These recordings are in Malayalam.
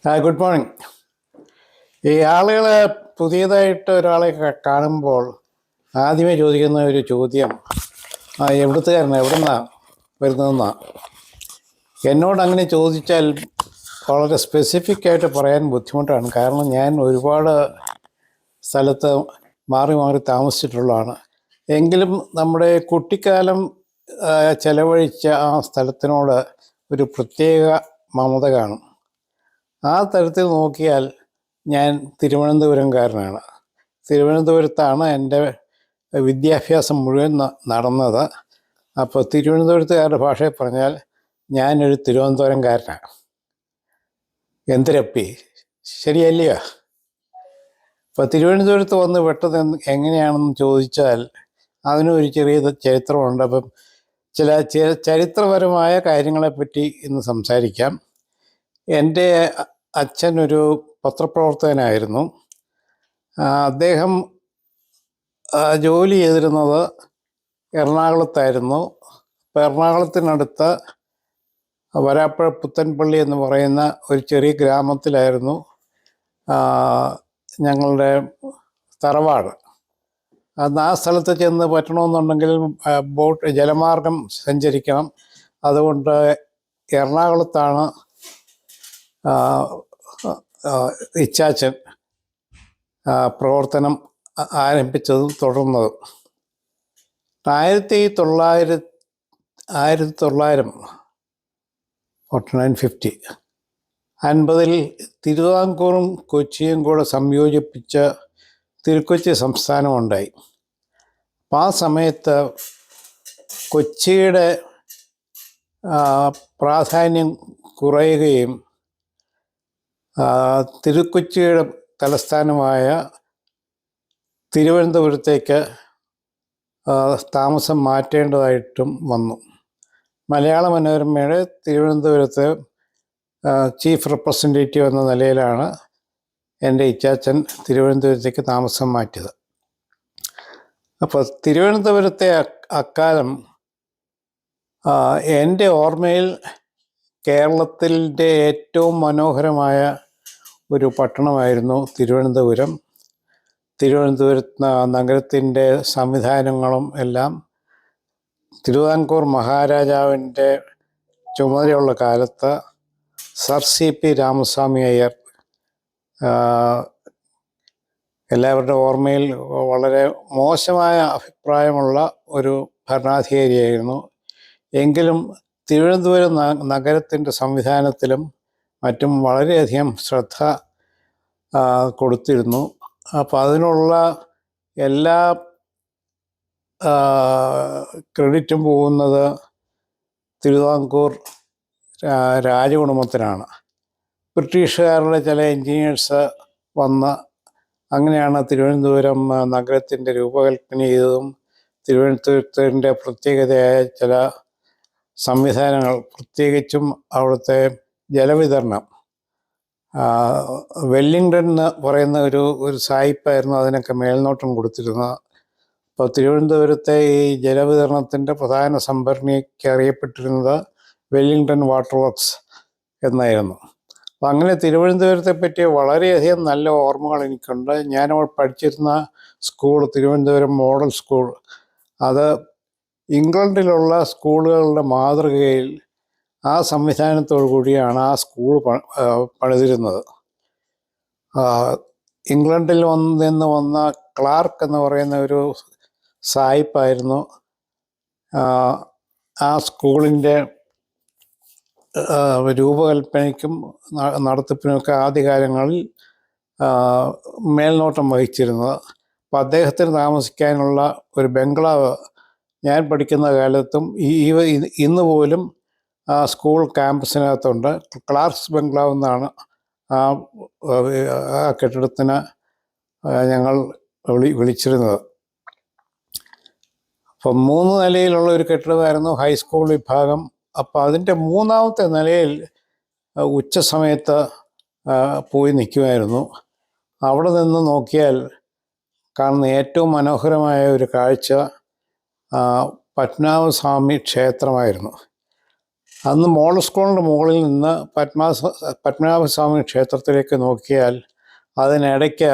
Good morning. ഈ ആളുകൾ പുതിയതായിട്ട് ഒരാളെ കാണുമ്പോൾ ആദ്യമേ ചോദിക്കുന്ന ഒരു ചോദ്യം, എവിടുത്തുകാരനാണ്, എവിടുന്നാണ് വരുന്നതെന്നാണ്. എന്നോട് അങ്ങനെ ചോദിച്ചാൽ വളരെ സ്പെസിഫിക്കായിട്ട് പറയാൻ ബുദ്ധിമുട്ടാണ്. കാരണം ഞാൻ ഒരുപാട് സ്ഥലത്ത് മാറി മാറി താമസിച്ചിട്ടുള്ളതാണ്. എങ്കിലും നമ്മുടെ കുട്ടിക്കാലം ചെലവഴിച്ച ആ സ്ഥലത്തിനോട് ഒരു പ്രത്യേക മമത കാണും. ആ തരത്തിൽ നോക്കിയാൽ ഞാൻ തിരുവനന്തപുരംകാരനാണ്. തിരുവനന്തപുരത്താണ് എൻ്റെ വിദ്യാഭ്യാസം മുഴുവൻ നടന്നത്. അപ്പോൾ തിരുവനന്തപുരത്തുകാരുടെ ഭാഷയിൽ പറഞ്ഞാൽ ഞാനൊരു തിരുവനന്തപുരംകാരനാണ്. എന്തിരപ്പി, ശരിയല്ലയോ? അപ്പോൾ തിരുവനന്തപുരത്ത് വന്ന് പെട്ടത് എങ്ങനെയാണെന്ന് ചോദിച്ചാൽ അതിനൊരു ചെറിയ ചരിത്രമുണ്ട്. അപ്പം ചില ചരിത്രപരമായ കാര്യങ്ങളെപ്പറ്റി ഇന്ന് സംസാരിക്കാം. എൻ്റെ അച്ഛൻ ഒരു പത്രപ്രവർത്തകനായിരുന്നു. അദ്ദേഹം ജോലി ചെയ്തിരുന്നത് എറണാകുളത്തായിരുന്നു. അപ്പോൾ എറണാകുളത്തിനടുത്ത് വരാപ്പുഴ പുത്തൻപള്ളി എന്ന് പറയുന്ന ഒരു ചെറിയ ഗ്രാമത്തിലായിരുന്നു ഞങ്ങളുടെ തറവാട്. അന്ന് ആ സ്ഥലത്ത് ചെന്ന് പറ്റണമെന്നുണ്ടെങ്കിൽ ജലമാർഗം സഞ്ചരിക്കണം. അതുകൊണ്ട് എറണാകുളത്താണ് ഇച്ചാച്ചൻ പ്രവർത്തനം ആരംഭിച്ചതും തുടർന്നതും. 1950 തിരുവിതാംകൂറും കൊച്ചിയും കൂടെ സംയോജിപ്പിച്ച തിരുക്കൊച്ചി സംസ്ഥാനമുണ്ടായി. അപ്പം ആ സമയത്ത് കൊച്ചിയുടെ പ്രാധാന്യം കുറയുകയും തിരുക്കൊച്ചിയുടെ തലസ്ഥാനമായ തിരുവനന്തപുരത്തേക്ക് താമസം മാറ്റേണ്ടതായിട്ടും വന്നു. മലയാള മനോരമയുടെ തിരുവനന്തപുരത്ത് ചീഫ് റെപ്രസെൻറ്റേറ്റീവ് എന്ന നിലയിലാണ് എൻ്റെ ഇച്ചാച്ചൻ തിരുവനന്തപുരത്തേക്ക് താമസം മാറ്റിയത്. അപ്പോൾ തിരുവനന്തപുരത്തെ അക്കാലം എൻ്റെ ഓർമ്മയിൽ കേരളത്തിൻ്റെ ഏറ്റവും മനോഹരമായ ഒരു പട്ടണമായിരുന്നു തിരുവനന്തപുരം. തിരുവനന്തപുരത്ത് നഗരത്തിൻ്റെ സംവിധാനങ്ങളും എല്ലാം തിരുവിതാംകൂർ മഹാരാജാവിൻ്റെ ചുമതലയുള്ള കാലത്ത് സർ CP രാമസ്വാമി അയ്യർ എല്ലാവരുടെ ഓർമ്മയിൽ വളരെ മോശമായ അഭിപ്രായമുള്ള ഒരു ഭരണാധികാരിയായിരുന്നു. എങ്കിലും തിരുവനന്തപുരം നഗരത്തിൻ്റെ സംവിധാനത്തിലും മറ്റും വളരെയധികം ശ്രദ്ധ കൊടുത്തിരുന്നു. അപ്പോൾ അതിനുള്ള എല്ലാ ക്രെഡിറ്റും പോകുന്നത് തിരുവിതാംകൂർ രാജകുടുംബത്തിനാണ്. ബ്രിട്ടീഷുകാരുടെ ചില എൻജിനീയേഴ്സ് വന്ന് അങ്ങനെയാണ് തിരുവനന്തപുരം നഗരത്തിൻ്റെ രൂപകൽപ്പന ചെയ്തതും തിരുവനന്തപുരത്തിൻ്റെ പ്രത്യേകതയായ ചില സംവിധാനങ്ങൾ, പ്രത്യേകിച്ചും അവിടുത്തെ ജലവിതരണം. വെല്ലിംഗ്ടൺ എന്ന് പറയുന്ന ഒരു സായിപ്പായിരുന്നു അതിനൊക്കെ മേൽനോട്ടം കൊടുത്തിരുന്നത്. അപ്പോൾ തിരുവനന്തപുരത്തെ ഈ ജലവിതരണത്തിൻ്റെ പ്രധാന സംഭരണിക്ക് അറിയപ്പെട്ടിരുന്നത് വെല്ലിംഗ്ടൺ വാട്ടർ വർക്ക്സ് എന്നായിരുന്നു. അപ്പം അങ്ങനെ തിരുവനന്തപുരത്തെ പറ്റി വളരെയധികം നല്ല ഓർമ്മകൾ എനിക്കുണ്ട്. ഞാനവിടെ പഠിച്ചിരുന്ന സ്കൂൾ തിരുവനന്തപുരം മോഡൽ സ്കൂൾ, അത് ഇംഗ്ലണ്ടിലുള്ള സ്കൂളുകളുടെ മാതൃകയിൽ ആ സംവിധാനത്തോടു കൂടിയാണ് ആ സ്കൂൾ പണിതിരുന്നത്. ഇംഗ്ലണ്ടിൽ നിന്ന് വന്ന ക്ലാർക്ക് എന്ന് പറയുന്ന ഒരു സായിപ്പായിരുന്നു ആ സ്കൂളിൻ്റെ രൂപകൽപ്പനയ്ക്കും നടത്തിപ്പിനുമൊക്കെ ആദ്യകാലങ്ങളിൽ മേൽനോട്ടം വഹിച്ചിരുന്നത്. അപ്പോൾ അദ്ദേഹത്തിന് താമസിക്കാനുള്ള ഒരു ബംഗ്ലാവ് ഞാൻ പഠിക്കുന്ന കാലത്തും ഇന്ന് പോലും ആ സ്കൂൾ ക്യാമ്പസിനകത്തുണ്ട്. ക്ലാർക്സ് ബംഗ്ലാവ് എന്നാണ് ആ കെട്ടിടത്തിന് ഞങ്ങൾ വിളിച്ചിരുന്നത്. അപ്പം 3 നിലയിലുള്ള ഒരു കെട്ടിടമായിരുന്നു ഹൈസ്കൂൾ വിഭാഗം. അപ്പോൾ അതിൻ്റെ 3ാമത്തെ നിലയിൽ ഉച്ച സമയത്ത് പോയി നിൽക്കുമായിരുന്നു. അവിടെ നിന്ന് നോക്കിയാൽ കാണുന്ന ഏറ്റവും മനോഹരമായ ഒരു കാഴ്ച പത്മനാഭസ്വാമി ക്ഷേത്രമായിരുന്നു. അന്ന് മോഡൽ സ്കൂളിൻ്റെ മുകളിൽ നിന്ന് പത്മനാഭസ്വാമി ക്ഷേത്രത്തിലേക്ക് നോക്കിയാൽ അതിനിടയ്ക്ക്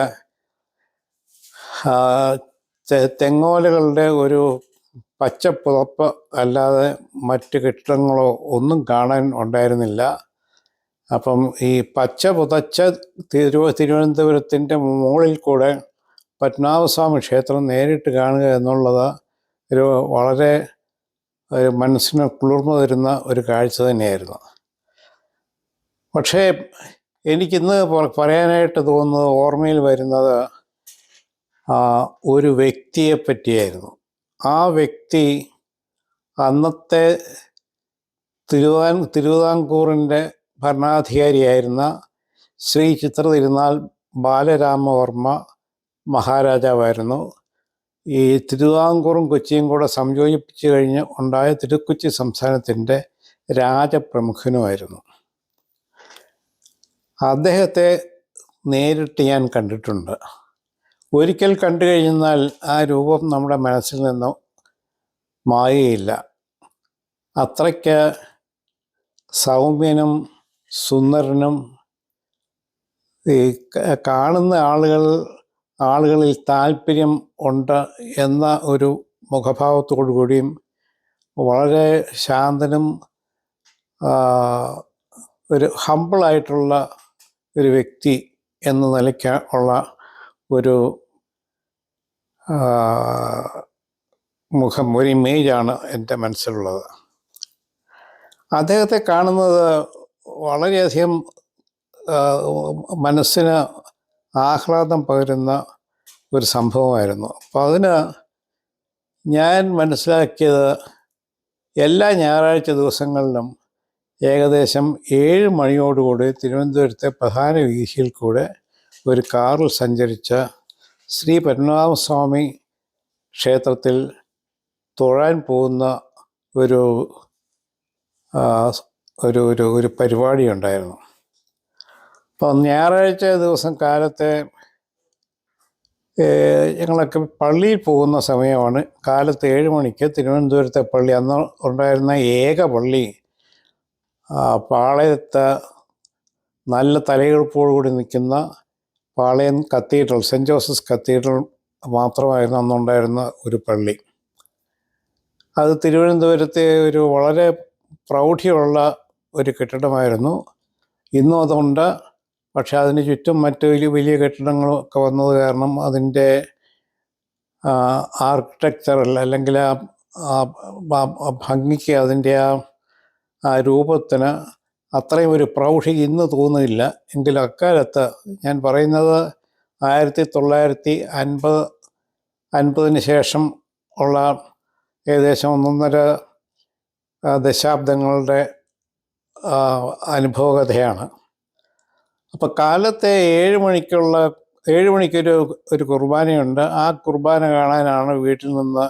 തെങ്ങോലകളുടെ ഒരു പച്ചപ്പുതപ്പ് അല്ലാതെ മറ്റ് കെട്ടിടങ്ങളോ ഒന്നും കാണാൻ ഉണ്ടായിരുന്നില്ല. അപ്പം ഈ പച്ച പുതച്ച തിരുവനന്തപുരത്തിൻ്റെ മുകളിൽ കൂടെ പത്മനാഭസ്വാമി ക്ഷേത്രം നേരിട്ട് കാണുക എന്നുള്ളത് ഒരു വളരെ മനസ്സിന് കുളിർമ തരുന്ന ഒരു കാഴ്ച തന്നെയായിരുന്നു. പക്ഷേ എനിക്കിന്ന് പറയാനായിട്ട് തോന്നുന്നത്, ഓർമ്മയിൽ വരുന്നത് ഒരു വ്യക്തിയെ പറ്റിയായിരുന്നു. ആ വ്യക്തി അന്നത്തെ തിരുവിതാംകൂറിൻ്റെ ഭരണാധികാരിയായിരുന്ന ശ്രീ ചിത്ര തിരുനാൾ ബാലരാമവർമ്മ മഹാരാജാവായിരുന്നു. ഈ തിരുവിതാംകൂറും കൊച്ചിയും കൂടെ സംയോജിപ്പിച്ച് കഴിഞ്ഞ് ഉണ്ടായ തിരുക്കൊച്ചി സംസ്ഥാനത്തിൻ്റെ രാജപ്രമുഖനുമായിരുന്നു. അദ്ദേഹത്തെ നേരിട്ട് ഞാൻ കണ്ടിട്ടുണ്ട്. ഒരിക്കൽ കണ്ടു കഴിഞ്ഞാൽ ആ രൂപം നമ്മുടെ മനസ്സിൽ നിന്ന് മായുകയില്ല. അത്രയ്ക്ക് സൗമ്യനും സുന്ദരനും, ഈ കാണുന്ന ആളുകളിൽ താല്പര്യം ഉണ്ട് എന്ന ഒരു മുഖഭാവത്തോടു കൂടിയും വളരെ ശാന്തനും ഒരു ഹമ്പിളായിട്ടുള്ള ഒരു വ്യക്തി എന്ന നിലയ്ക്ക് ഉള്ള ഒരു മുഖം, ഒരു ഇമേജാണ് എൻ്റെ മനസ്സിലുള്ളത്. അദ്ദേഹത്തെ കാണുന്നത് വളരെയധികം മനസ്സിന് ആഹ്ലാദം പകരുന്ന ഒരു സംഭവമായിരുന്നു. അപ്പോൾ അതിന് ഞാൻ മനസ്സിലാക്കിയത്, എല്ലാ ഞായറാഴ്ച ദിവസങ്ങളിലും ഏകദേശം 7 മണിയോടുകൂടി തിരുവനന്തപുരത്തെ പ്രധാന വീഥിയിൽ കൂടെ ഒരു കാറിൽ സഞ്ചരിച്ച ശ്രീ പത്മനാഭസ്വാമി ക്ഷേത്രത്തിൽ തൊഴാൻ പോകുന്ന ഒരു ഒരു ഒരു ഒരു പരിപാടി ഉണ്ടായിരുന്നു. അപ്പം ഞായറാഴ്ച ദിവസം കാലത്തെ ഞങ്ങളൊക്കെ പള്ളിയിൽ പോകുന്ന സമയമാണ്. കാലത്ത് 7 മണിക്ക് തിരുവനന്തപുരത്തെ പള്ളി, അന്ന് ഉണ്ടായിരുന്ന ഏക പള്ളി, പാളയത്ത് നല്ല തലയെടുപ്പോടുകൂടി നിൽക്കുന്ന പാളയം കത്തീഡ്രൽ, സെൻറ്റ് ജോസഫ്സ് കത്തീഡ്രൽ മാത്രമായിരുന്നു അന്നുണ്ടായിരുന്ന ഒരു പള്ളി. അത് തിരുവനന്തപുരത്തെ ഒരു വളരെ പ്രൗഢിയുള്ള ഒരു കെട്ടിടമായിരുന്നു. ഇന്നും അതുണ്ട്. പക്ഷെ അതിന് ചുറ്റും മറ്റ് വലിയ കെട്ടിടങ്ങളൊക്കെ വന്നത് കാരണം അതിൻ്റെ ആർക്കിടെക്ചറൽ അല്ലെങ്കിൽ ഭംഗിക്ക്, അതിൻ്റെ ആ രൂപത്തിന് അത്രയും ഒരു പ്രൗഢി ഇന്ന് തോന്നുന്നില്ല. എങ്കിലും അക്കാലത്ത്, ഞാൻ പറയുന്നത് 1950 ശേഷം ഉള്ള ഏകദേശം 1.5 ദശാബ്ദങ്ങളുടെ അനുഭവകഥയാണ്. അപ്പോൾ കാലത്തെ 7 മണിക്കൊരു കുർബാനയുണ്ട്. ആ കുർബാന കാണാനാണ് വീട്ടിൽ നിന്ന്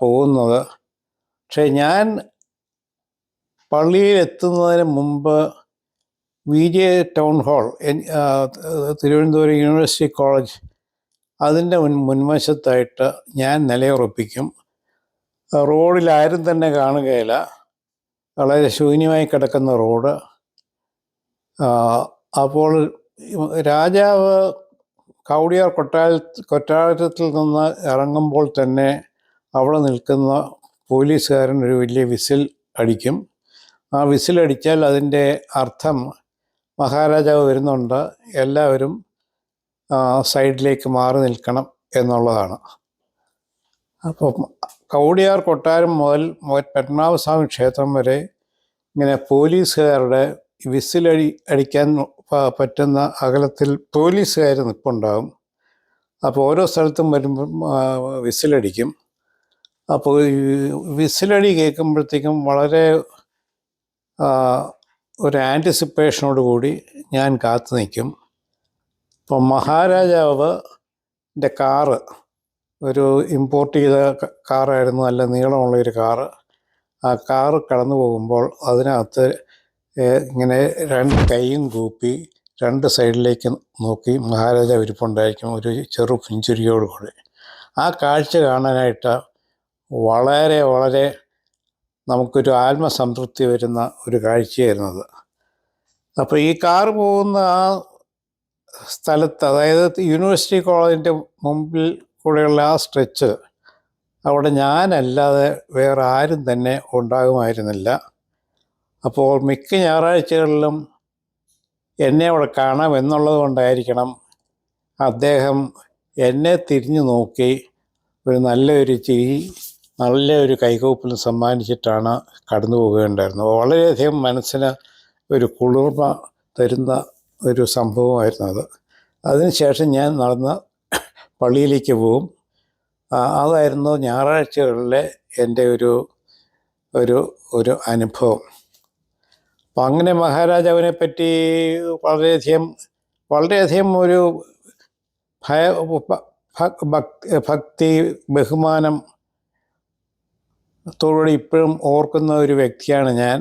പോകുന്നത്. പക്ഷേ ഞാൻ പള്ളിയിൽ എത്തുന്നതിന് മുമ്പ് VJ town hall, Thiruvananthapuram university college, അതിൻ്റെ മുൻവശത്തായിട്ട് ഞാൻ നിലയുറപ്പിക്കും. റോഡിൽ ആരും തന്നെ കാണുകയില്ല. വളരെ ശൂന്യമായി കിടക്കുന്ന റോഡ്. അപ്പോൾ രാജാവ് കവടിയാർ കൊട്ടാരത്തിൽ നിന്ന് ഇറങ്ങുമ്പോൾ തന്നെ അവിടെ നിൽക്കുന്ന പോലീസുകാരൻ ഒരു വലിയ വിസിൽ അടിക്കും. ആ വിസിലടിച്ചാൽ അതിൻ്റെ അർത്ഥം മഹാരാജാവ് വരുന്നുണ്ട്, എല്ലാവരും സൈഡിലേക്ക് മാറി നിൽക്കണം എന്നുള്ളതാണ്. അപ്പം കവടിയാർ കൊട്ടാരം മുതൽ പത്മനാഭസ്വാമി ക്ഷേത്രം വരെ ഇങ്ങനെ പോലീസുകാരുടെ അടിക്കാൻ പറ്റുന്ന അകലത്തിൽ പോലീസുകാർ നിൽപ്പുണ്ടാകും. അപ്പോൾ ഓരോ സ്ഥലത്തും വരുമ്പം വിസിലടിക്കും. അപ്പോൾ ഈ വിസിലടി കേൾക്കുമ്പോഴത്തേക്കും വളരെ ഒരു ആൻറ്റിസിപ്പേഷനോട് കൂടി ഞാൻ കാത്തു നിൽക്കും. അപ്പം മഹാരാജാവിൻ്റെ കാറ്, ഒരു ഇമ്പോർട്ട് ചെയ്ത കാറായിരുന്നു, നല്ല നീളമുള്ളൊരു കാറ്. ആ കാറ് കടന്നു പോകുമ്പോൾ അതിനകത്ത് ഇങ്ങനെ 2 കൈയും കൂപ്പി 2 സൈഡിലേക്ക് നോക്കി മഹാരാജാവ് ഇരിപ്പുണ്ടായിരിക്കും, ഒരു ചെറു പുഞ്ചിരിയോടുകൂടി. ആ കാഴ്ച കാണാനായിട്ട് വളരെ വളരെ നമുക്കൊരു ആത്മസംതൃപ്തി വരുന്ന ഒരു കാഴ്ചയായിരുന്നത്. അപ്പോൾ ഈ കാറ് പോകുന്ന ആ സ്ഥലത്ത്, അതായത് യൂണിവേഴ്സിറ്റി കോളേജിൻ്റെ മുമ്പിൽ കൂടെയുള്ള ആ സ്ട്രെച്ച്, അവിടെ ഞാനല്ലാതെ വേറെ ആരും തന്നെ ഉണ്ടാകുമായിരുന്നില്ല. അപ്പോൾ മിക്ക ഞായറാഴ്ചകളിലും എന്നെ അവിടെ കാണാം എന്നുള്ളത് കൊണ്ടായിരിക്കണം അദ്ദേഹം എന്നെ തിരിഞ്ഞു നോക്കി ഒരു നല്ലൊരു ചിരി, നല്ലൊരു കൈകൂപ്പൽ സമ്മാനിച്ചിട്ടാണ് കടന്നു പോവുകയുണ്ടായിരുന്നത്. വളരെയധികം മനസ്സിന് ഒരു കുളിർമ തരുന്ന ഒരു സംഭവമായിരുന്നു അത്. അതിനുശേഷം ഞാൻ നടന്ന് പള്ളിയിലേക്ക് പോകും. അതായിരുന്നു ഞായറാഴ്ചകളിലെ എൻ്റെ ഒരു ഒരു ഒരു അനുഭവം. അപ്പം അങ്ങനെ മഹാരാജാവിനെ പറ്റി വളരെയധികം ഒരു ഭക്തി ബഹുമാനം ത്തോടുകൂടി ഇപ്പോഴും ഓർക്കുന്ന ഒരു വ്യക്തിയാണ് ഞാൻ.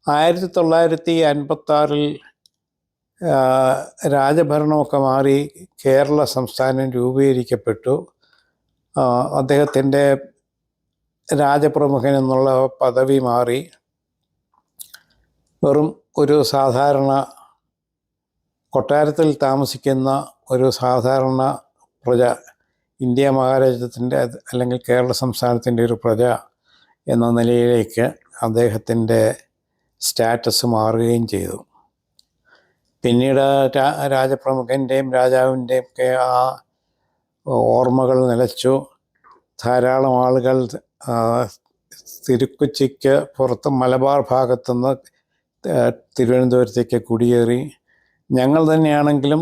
1956 രാജഭരണമൊക്കെ മാറി കേരള സംസ്ഥാനം രൂപീകരിക്കപ്പെട്ടു. അദ്ദേഹത്തിൻ്റെ രാജപ്രമുഖൻ എന്നുള്ള പദവി മാറി വെറും ഒരു സാധാരണ കൊട്ടാരത്തിൽ താമസിക്കുന്ന ഒരു സാധാരണ പ്രജ, ഇന്ത്യ മഹാരാജ്യത്തിൻ്റെ അല്ലെങ്കിൽ കേരള സംസ്ഥാനത്തിൻ്റെ ഒരു പ്രജ എന്ന നിലയിലേക്ക് അദ്ദേഹത്തിൻ്റെ സ്റ്റാറ്റസ് മാറുകയും ചെയ്തു. പിന്നീട് രാജപ്രമുഖൻ്റെയും രാജാവിൻ്റെയും ഒക്കെ ആ ഓർമ്മകൾ നിലച്ചു. ധാരാളം ആളുകൾ തിരുക്കൊച്ചിക്ക് പുറത്ത് മലബാർ ഭാഗത്തുനിന്ന് തിരുവനന്തപുരത്തേക്ക് കുടിയേറി. ഞങ്ങൾ തന്നെയാണെങ്കിലും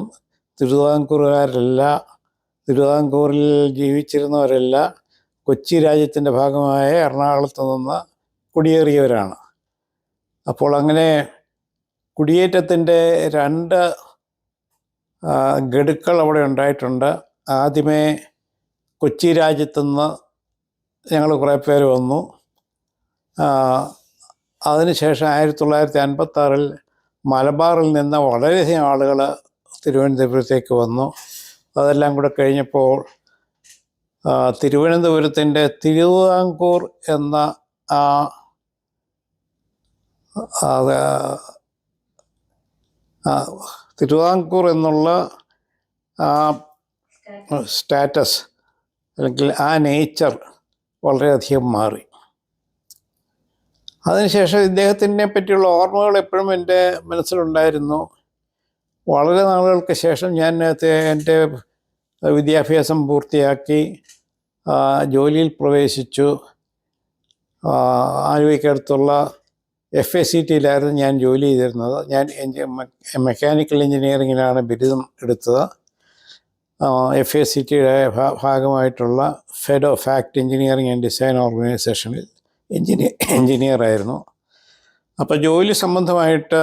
തിരുവിതാംകൂറിൽ ജീവിച്ചിരുന്നവരല്ല കൊച്ചി രാജ്യത്തിൻ്റെ ഭാഗമായ എറണാകുളത്ത് നിന്ന് കുടിയേറിയവരാണ്. അപ്പോൾ അങ്ങനെ കുടിയേറ്റത്തിൻ്റെ 2 ഗഡുക്കൾ അവിടെ ഉണ്ടായിട്ടുണ്ട്. ആദ്യമേ കൊച്ചി രാജ്യത്തുനിന്ന് ഞങ്ങൾ കുറേ പേര് വന്നു. അതിനുശേഷം 1956 മലബാറിൽ നിന്ന് വളരെയധികം ആളുകൾ തിരുവനന്തപുരത്തേക്ക് വന്നു. അതെല്ലാം കൂടെ കഴിഞ്ഞപ്പോൾ തിരുവനന്തപുരത്തിൻ്റെ തിരുവിതാംകൂർ എന്ന തിരുവിതാംകൂർ എന്നുള്ള സ്റ്റാറ്റസ് അല്ലെങ്കിൽ ആ നേച്ചർ വളരെയധികം മാറി. അതിനുശേഷം ഇദ്ദേഹത്തിനെ പറ്റിയുള്ള ഓർമ്മകൾ എപ്പോഴും എൻ്റെ മനസ്സിലുണ്ടായിരുന്നു. വളരെ നാളുകൾക്ക് ശേഷം ഞാൻ എൻ്റെ വിദ്യാഭ്യാസം പൂർത്തിയാക്കി ജോലിയിൽ പ്രവേശിച്ചു. ആലുവയ്ക്കടുത്തുള്ള FACTയിലായിരുന്നു ഞാൻ ജോലി ചെയ്തിരുന്നത്. ഞാൻ മെക്കാനിക്കൽ എഞ്ചിനീയറിങ്ങിലാണ് ബിരുദം എടുത്തത്. FACTയുടെ ഭാഗമായിട്ടുള്ള fed of fact engineering and design ഓർഗനൈസേഷനിൽ എഞ്ചിനീയറായിരുന്നു. അപ്പോൾ ജോലി സംബന്ധമായിട്ട്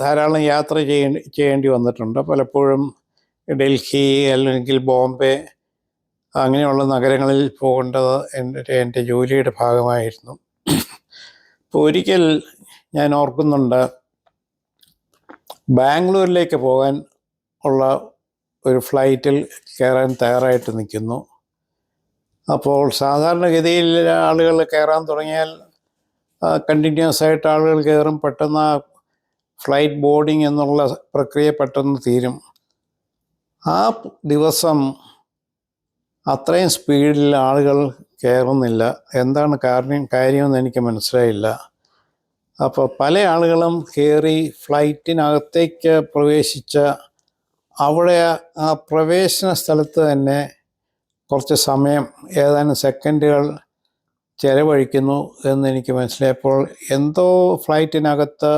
ധാരാളം യാത്ര ചെയ്യേണ്ടി വന്നിട്ടുണ്ട്. പലപ്പോഴും ഡൽഹി അല്ലെങ്കിൽ ബോംബെ അങ്ങനെയുള്ള നഗരങ്ങളിൽ പോകേണ്ടത് എൻ്റെ ജോലിയുടെ ഭാഗമായിരുന്നു. ഇപ്പോൾ ഒരിക്കൽ ഞാൻ ഓർക്കുന്നുണ്ട്, ബാംഗ്ലൂരിലേക്ക് പോകാൻ ഉള്ള ഒരു ഫ്ലൈറ്റിൽ കയറാൻ തയ്യാറായിട്ട് നിൽക്കുന്നു. അപ്പോൾ സാധാരണഗതിയിൽ ആളുകൾ കയറാൻ തുടങ്ങിയാൽ കണ്ടിന്യൂസ് ആയിട്ട് ആളുകൾ കയറും. പെട്ടെന്ന് ഫ്ലൈറ്റ് ബോർഡിങ് എന്നുള്ള പ്രക്രിയ പെട്ടെന്ന് തീരും. ആ ദിവസം അത്രയും സ്പീഡിൽ ആളുകൾ കയറുന്നില്ല. എന്താണ് കാര്യമെന്ന് എനിക്ക് മനസ്സിലായില്ല. അപ്പോൾ പല ആളുകളും കയറി ഫ്ലൈറ്റിനകത്തേക്ക് പ്രവേശിച്ച അവിടെ ആ പ്രവേശന സ്ഥലത്ത് തന്നെ കുറച്ച് സമയം, ഏതാനും സെക്കൻഡുകൾ ചെലവഴിക്കുന്നു എന്നെനിക്ക് മനസ്സിലായപ്പോൾ എന്തോ ഫ്ലൈറ്റിനകത്ത്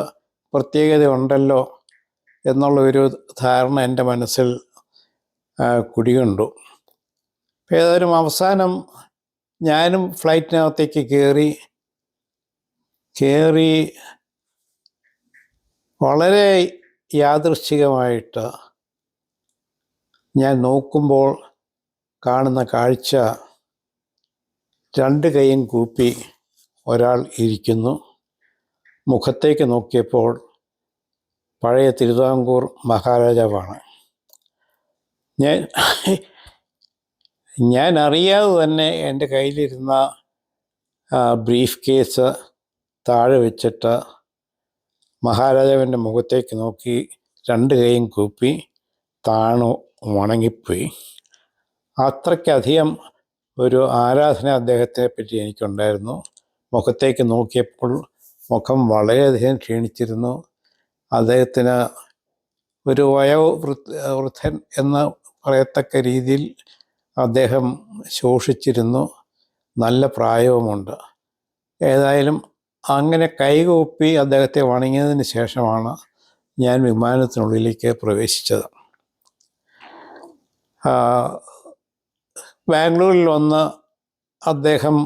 പ്രത്യേകത ഉണ്ടല്ലോ എന്നുള്ളൊരു ധാരണ എൻ്റെ മനസ്സിൽ കുടികൊണ്ടു. ഏതായാലും അവസാനം ഞാനും ഫ്ലൈറ്റിനകത്തേക്ക് കയറി വളരെ യാദൃശ്ചികമായിട്ട് ഞാൻ നോക്കുമ്പോൾ കാണുന്ന കാഴ്ച, 2 കൈയും കൂപ്പി ഒരാൾ ഇരിക്കുന്നു. മുഖത്തേക്ക് നോക്കിയപ്പോൾ പഴയ തിരുവിതാംകൂർ മഹാരാജാവാണ്. ഞാൻ അറിയാതെ തന്നെ എൻ്റെ കയ്യിലിരുന്ന ബ്രീഫ് കേസ് താഴെ വെച്ചിട്ട് മഹാരാജാവിൻ്റെ മുഖത്തേക്ക് നോക്കി 2 കൈയും കൂപ്പി താണു വണങ്ങിപ്പോയി. അത്രയ്ക്കധികം ഒരു ആരാധന അദ്ദേഹത്തെ പറ്റി എനിക്കുണ്ടായിരുന്നു. മുഖത്തേക്ക് നോക്കിയപ്പോൾ മുഖം വളരെയധികം ക്ഷീണിച്ചിരുന്നു. അദ്ദേഹത്തിന് ഒരു വയോവൃദ്ധൻ എന്ന് പറയത്തക്ക രീതിയിൽ അദ്ദേഹം ശോഷിച്ചിരുന്നു. നല്ല പ്രായവുമുണ്ട്. ഏതായാലും അങ്ങനെ കൈകൂപ്പി അദ്ദേഹത്തെ വണങ്ങിയതിന് ശേഷമാണ് ഞാൻ വിമാനത്തിനുള്ളിലേക്ക് പ്രവേശിച്ചത്. ബാംഗ്ലൂരിൽ വന്ന് അദ്ദേഹം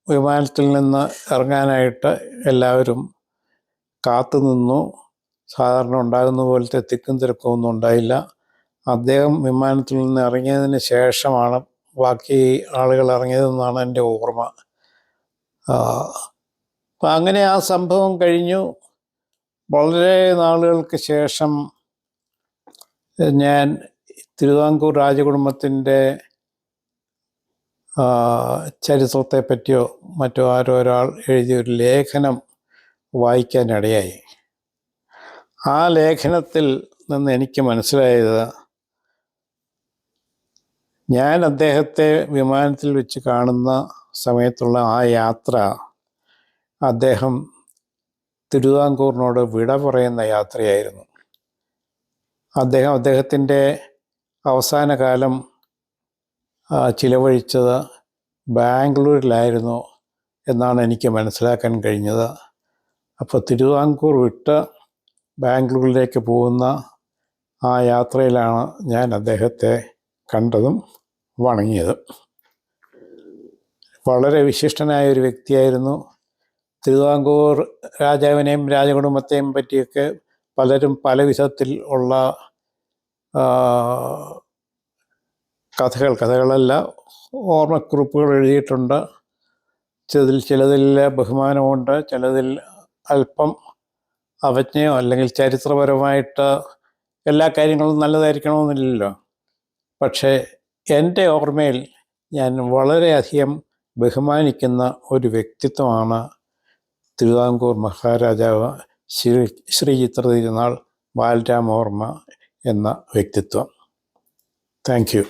വിമാനത്തിൽ നിന്ന് ഇറങ്ങാനായിട്ട് എല്ലാവരും കാത്തുനിന്നു. സാധാരണ ഉണ്ടാകുന്ന പോലത്തെ തിക്കും തിരക്കും ഒന്നും ഉണ്ടായില്ല. അദ്ദേഹം വിമാനത്തിൽ നിന്ന് ഇറങ്ങിയതിന് ശേഷമാണ് ബാക്കി ആളുകൾ ഇറങ്ങിയതെന്നാണ് എൻ്റെ ഓർമ്മ. അപ്പം അങ്ങനെ ആ സംഭവം കഴിഞ്ഞു. വളരെ നാളുകൾക്ക് ശേഷം ഞാൻ തിരുവിതാംകൂർ രാജകുടുംബത്തിൻ്റെ ചരിത്രത്തെ പറ്റിയോ മറ്റോ ഒരാൾ എഴുതിയൊരു ലേഖനം വായിക്കാനിടയായി. ആ ലേഖനത്തിൽ നിന്ന് എനിക്ക് മനസ്സിലായത്, ഞാൻ അദ്ദേഹത്തെ വിമാനത്തിൽ വെച്ച് കാണുന്ന സമയത്തുള്ള ആ യാത്ര അദ്ദേഹം തിരുവിതാംകൂറിനോട് വിട പറയുന്ന യാത്രയായിരുന്നു. അദ്ദേഹത്തിൻ്റെ അവസാന കാലം ചിലവഴിച്ചത് ബാംഗ്ലൂരിലായിരുന്നു എന്നാണ് എനിക്ക് മനസ്സിലാക്കാൻ കഴിഞ്ഞത്. അപ്പോൾ തിരുവിതാംകൂർ വിട്ട് ബാംഗ്ലൂരിലേക്ക് പോകുന്ന ആ യാത്രയിലാണ് ഞാൻ അദ്ദേഹത്തെ കണ്ടതും വണങ്ങിയതും. വളരെ വിശിഷ്ടനായ ഒരു വ്യക്തിയായിരുന്നു. തിരുവിതാംകൂർ രാജാവിനെയും രാജകുടുംബത്തെയും പറ്റിയൊക്കെ പലരും പല വിധത്തിൽ ഉള്ള കഥകളല്ല, ഓർമ്മക്കുറിപ്പുകൾ എഴുതിയിട്ടുണ്ട്. ചിലതിൽ ബഹുമാനമുണ്ട്, ചിലതിൽ അല്പം അവജ്ഞയോ അല്ലെങ്കിൽ ചരിത്രപരമായിട്ട് എല്ലാ കാര്യങ്ങളും നല്ലതായിരിക്കണമെന്നില്ലല്ലോ. പക്ഷേ എൻ്റെ ഓർമ്മയിൽ ഞാൻ വളരെയധികം ബഹുമാനിക്കുന്ന ഒരു വ്യക്തിത്വമാണ് തിരുവിതാംകൂർ മഹാരാജാവ് ശ്രീ ചിത്രതിരുനാൾ ബാലരാമവർമ്മ എന്ന വ്യക്തിത്വം. Thank you.